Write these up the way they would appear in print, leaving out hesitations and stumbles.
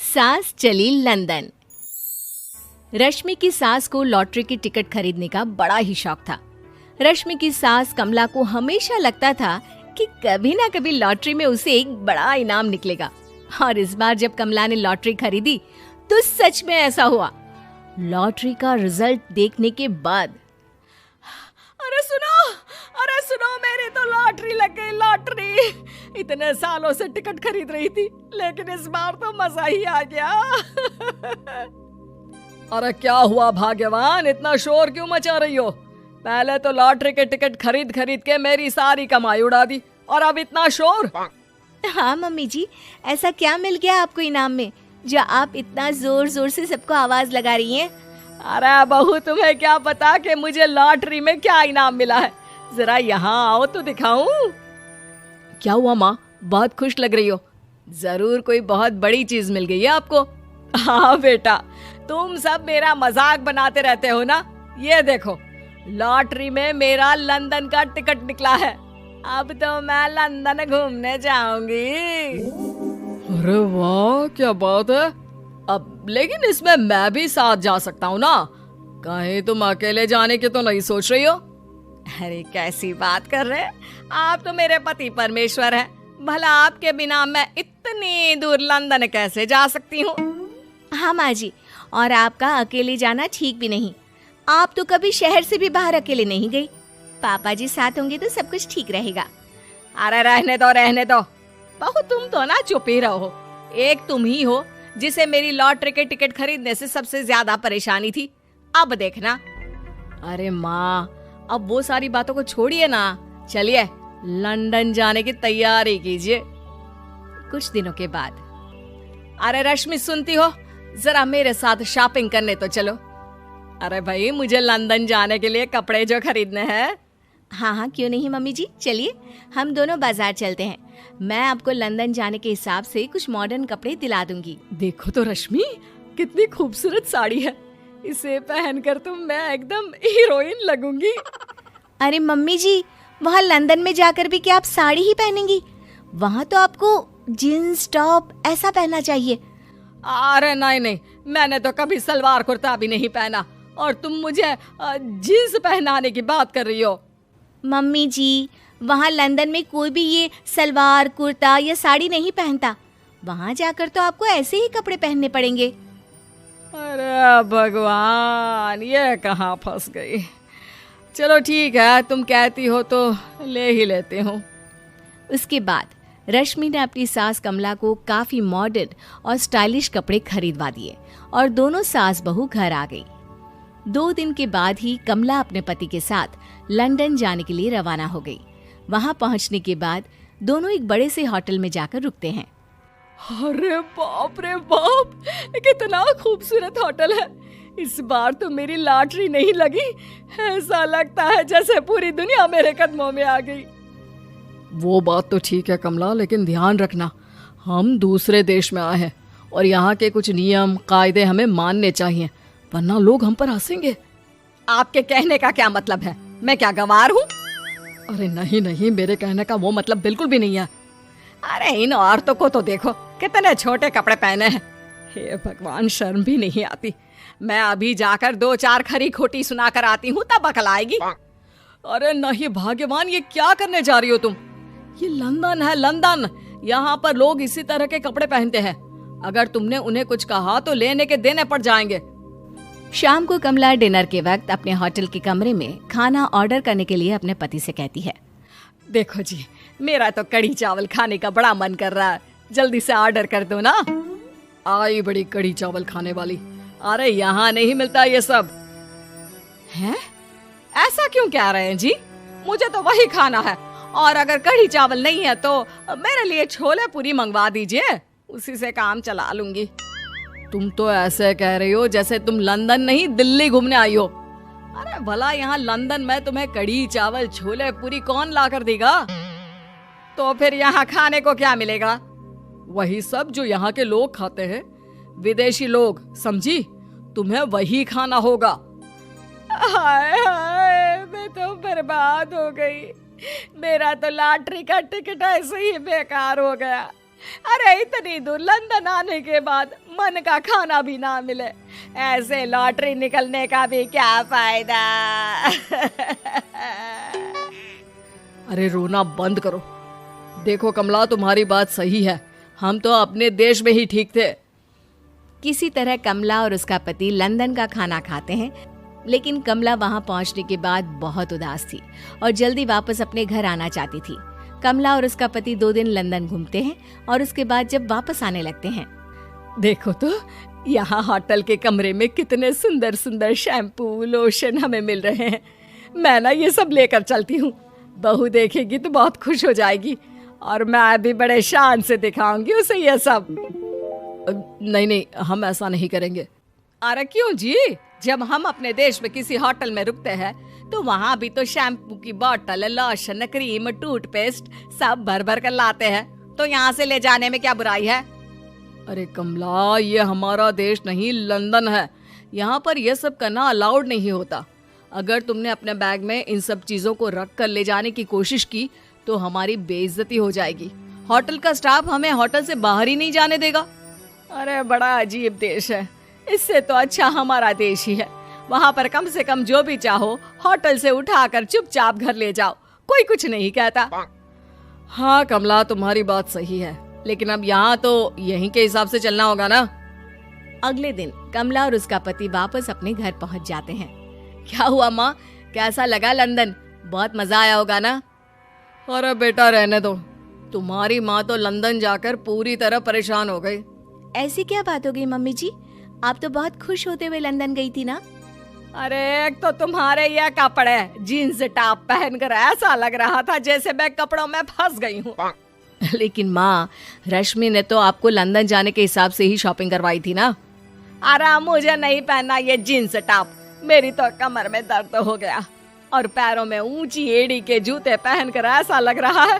सास चली लंदन। रश्मि की सास को लॉटरी की टिकट खरीदने का बड़ा ही शौक था। रश्मि की सास कमला को हमेशा लगता था कि कभी ना कभी लॉटरी में उसे एक बड़ा इनाम निकलेगा। और इस बार जब कमला ने लॉटरी खरीदी तो सच में ऐसा हुआ। लॉटरी का रिजल्ट देखने के बाद अरे सुनो मेरी तो लॉटरी लग गई, लॉटरी। इतने सालों से टिकट खरीद रही थी लेकिन इस बार तो मजा ही आ गया। अरे क्या हुआ भाग्यवान, इतना शोर क्यों मचा रही हो? पहले तो लॉटरी के टिकट खरीद खरीद के मेरी सारी कमाई उड़ा दी और अब इतना शोर। हाँ मम्मी जी, ऐसा क्या मिल गया आपको इनाम में जो आप इतना जोर जोर से सबको आवाज लगा रही हैं? अरे बहू, तुम्हें क्या पता कि मुझे लॉटरी में क्या इनाम मिला है? जरा यहाँ आओ तो दिखाऊं। क्या हुआ माँ, बहुत खुश लग रही हो? जरूर कोई बहुत बड़ी चीज मिल गई है आपको। हाँ बेटा, तुम सब मेरा मजाक बनाते रहते हो ना। ये देखो, लॉटरी में मेरा लंदन का टिकट निकला है। अब तो मैं लंदन घूमने जाऊंगी। अरे वाह, क्या बात है। अब लेकिन इसमें मैं भी साथ जा सकता हूँ ना? कहीं तुम अकेले जाने की तो नहीं सोच रही हो? अरे कैसी बात कर रहे हैं आप, तो मेरे पति परमेश्वर हैं। भला आपके बिना मैं इतनी दूर लंदन कैसे जा सकती हूँ? हाँ माँ जी, और आपका अकेले जाना ठीक भी नहीं। आप तो कभी शहर से भी बाहर अकेले नहीं गई। पापा जी साथ होंगे तो सब कुछ ठीक रहेगा। अरे रहने दो बहू, तुम तो ना चुप ही रहो। एक तुम ही हो जिसे मेरी लॉटरी के टिकट खरीदने से सबसे ज्यादा परेशानी थी। अब देखना। अरे माँ, अब वो सारी बातों को छोड़िए ना, चलिए लंदन जाने की तैयारी कीजिए। कुछ दिनों के बाद, अरे रश्मि सुनती हो, जरा मेरे साथ शॉपिंग करने तो चलो। अरे भाई, मुझे लंदन जाने के लिए कपड़े जो खरीदने हैं। हाँ हाँ, क्यों नहीं मम्मी जी, चलिए हम दोनों बाजार चलते हैं। मैं आपको लंदन जाने के हिसाब से कुछ मॉडर्न कपड़े दिला दूंगी। देखो तो रश्मि, कितनी खूबसूरत साड़ी है। इसे पहनकर तो मैं एकदम हीरोइन लगूंगी। अरे मम्मी जी, वहाँ लंदन में जाकर भी क्या आप साड़ी ही पहनेंगी? वहाँ तो आपको जीन्स टॉप ऐसा पहनना चाहिए। अरे नहीं, मैंने तो कभी सलवार कुर्ता भी नहीं पहना और तुम मुझे जीन्स पहनाने की बात कर रही हो। मम्मी जी, वहाँ लंदन में कोई भी ये सलवार कुर्ता या साड़ी नहीं पहनता। वहाँ जाकर तो आपको ऐसे ही कपड़े पहनने पड़ेंगे। अरे भगवान, ये कहाँ फंस गई। चलो ठीक है, तुम कहती हो तो ले ही लेती हूँ। उसके बाद रश्मि ने अपनी सास कमला को काफी मॉडर्न और स्टाइलिश कपड़े खरीदवा दिए और दोनों सास बहू घर आ गई। 2 दिन के बाद ही कमला अपने पति के साथ लंदन जाने के लिए रवाना हो गई। वहां पहुंचने के बाद दोनों एक बड़े से होटल में जाकर रुकते हैं। अरे बाप रे बाप, कितना खूबसूरत होटल है। इस बार तो मेरी लॉटरी नहीं लगी। ऐसा लगता है जैसे पूरी दुनिया मेरे कदमों में आ गई। वो बात तो ठीक है कमला, लेकिन ध्यान रखना, हम दूसरे देश में आए हैं और यहाँ के कुछ नियम कायदे हमें मानने चाहिए, वरना लोग हम पर हंसेंगे। आपके कहने का क्या मतलब है? मैं क्या गंवार हूँ? अरे नहीं, मेरे कहने का वो मतलब बिल्कुल भी नहीं है। अरे इन औरतों को तो देखो, कितने छोटे कपड़े पहने हैं। हे भगवान, शर्म भी नहीं आती। मैं अभी जाकर 2-4 खरी खोटी सुनाकर आती हूँ, तब अकल आएगी। अरे नहीं भाग्यवान, ये क्या करने जा रही हो तुम? ये लंदन है, लंदन। यहाँ पर लोग इसी तरह के कपड़े पहनते हैं। अगर तुमने उन्हें कुछ कहा तो लेने के देने पड़ जाएंगे। शाम को कमला डिनर के वक्त अपने होटल के कमरे में खाना ऑर्डर करने के लिए अपने पति से कहती है, देखो जी, मेरा तो कढ़ी चावल खाने का बड़ा मन कर रहा है, जल्दी से ऑर्डर कर दो ना। आई बड़ी कढ़ी चावल खाने वाली। अरे यहाँ नहीं मिलता ये सब। हैं? ऐसा क्यों कह रहे हैं जी? मुझे तो वही खाना है, और अगर कढ़ी चावल नहीं है तो मेरे लिए छोले पूरी मंगवा दीजिए, उसी से काम चला लूंगी। तुम तो ऐसे कह रही हो जैसे तुम लंदन नहीं दिल्ली घूमने आई हो। अरे भला यहाँ लंदन में तुम्हें कढ़ी चावल छोले पूरी कौन ला कर देगा? तो फिर यहाँ खाने को क्या मिलेगा? वही सब जो यहाँ के लोग खाते हैं, विदेशी लोग, समझी? तुम्हें वही खाना होगा। हाय हाय, मैं तो बर्बाद हो गई। मेरा तो लॉटरी का टिकट ऐसे ही बेकार हो गया। अरे इतनी दूर लंदन आने के बाद मन का खाना भी ना मिले, ऐसे लॉटरी निकलने का भी क्या फायदा। अरे रोना बंद करो। देखो कमला, तुम्हारी बात सही है, हम तो अपने देश में ही ठीक थे। किसी तरह कमला और उसका पति लंदन का खाना खाते हैं, लेकिन कमला वहां पहुंचने के बाद बहुत उदास थी और जल्दी वापस अपने घर आना चाहती थी। कमला और उसका पति 2 दिन लंदन घूमते हैं और उसके बाद जब वापस आने लगते हैं, देखो तो यहाँ होटल के कमरे में कितने सुंदर सुंदर शैम्पू लोशन हमें मिल रहे हैं। मैं ना ये सब लेकर चलती हूँ, बहू देखेगी तो बहुत खुश हो जाएगी और मैं भी बड़े शान से दिखाऊंगी उसे ये सब। नहीं नहीं, हम ऐसा नहीं करेंगे। अरे क्यों जी, जब हम अपने देश में किसी होटल में रुकते हैं तो वहाँ भी तो शैम्पू की बोतल, लोशन, क्रीम, टूथपेस्ट सब भर भर कर लाते हैं, तो यहाँ से ले जाने में क्या बुराई है। अरे कमला, ये हमारा देश नहीं लंदन है, यहाँ पर यह सब करना अलाउड नहीं होता। अगर तुमने अपने बैग में इन सब चीजों को रख कर ले जाने की कोशिश की तो हमारी बेइज्जती हो जाएगी। होटल का स्टाफ हमें होटल से बाहर ही नहीं जाने देगा। अरे बड़ा अजीब देश है, इससे तो अच्छा हमारा देश ही है। वहाँ पर कम से कम जो भी चाहो होटल से उठाकर चुपचाप घर ले जाओ, कोई कुछ नहीं कहता। हाँ कमला, तुम्हारी बात सही है, लेकिन अब यहाँ तो यहीं के हिसाब से चलना होगा ना। अगले दिन कमला और उसका पति वापस अपने घर पहुंच जाते हैं। क्या हुआ माँ, कैसा लगा लंदन? बहुत मजा आया होगा ना? अरे बेटा रहने दो, तुम्हारी माँ तो लंदन जाकर पूरी तरह परेशान हो गई। ऐसी क्या बात हो गई मम्मी जी? आप तो बहुत खुश होते हुए लंदन गई थी ना? अरे एक तो तुम्हारे ये कपड़े, जीन्स टॉप पहनकर ऐसा लग रहा था जैसे मैं कपड़ों में फंस गई हूँ। लेकिन माँ, रश्मि ने तो आपको लंदन जाने के हिसाब से ही शॉपिंग करवाई थी ना? अरे मुझे नहीं पहनना ये जीन्स टॉप, मेरी तो कमर में दर्द हो गया और पैरों में ऊंची एड़ी के जूते पहनकर ऐसा लग रहा है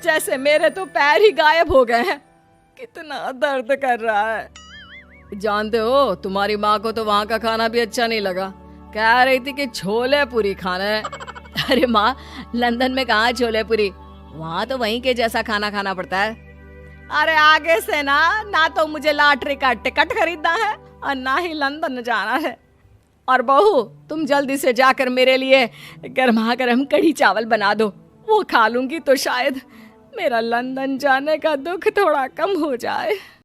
जैसे मेरे तो पैर ही गायब हो गए हैं। कितना दर्द कर रहा है। जानते हो, तुम्हारी माँ को तो वहाँ का खाना भी अच्छा नहीं लगा, कह रही थी कि छोले पूरी खाना है। अरे माँ, लंदन में कहाँ छोले पूरी, वहाँ तो वहीं के जैसा खाना खाना पड़ता है। अरे आगे से ना तो मुझे लॉटरी का टिकट खरीदना है और ना ही लंदन जाना है। और बहू, तुम जल्दी से जाकर मेरे लिए गर्मा गर्म कढ़ी चावल बना दो, वो खा लूंगी तो शायद मेरा लंदन जाने का दुख थोड़ा कम हो जाए।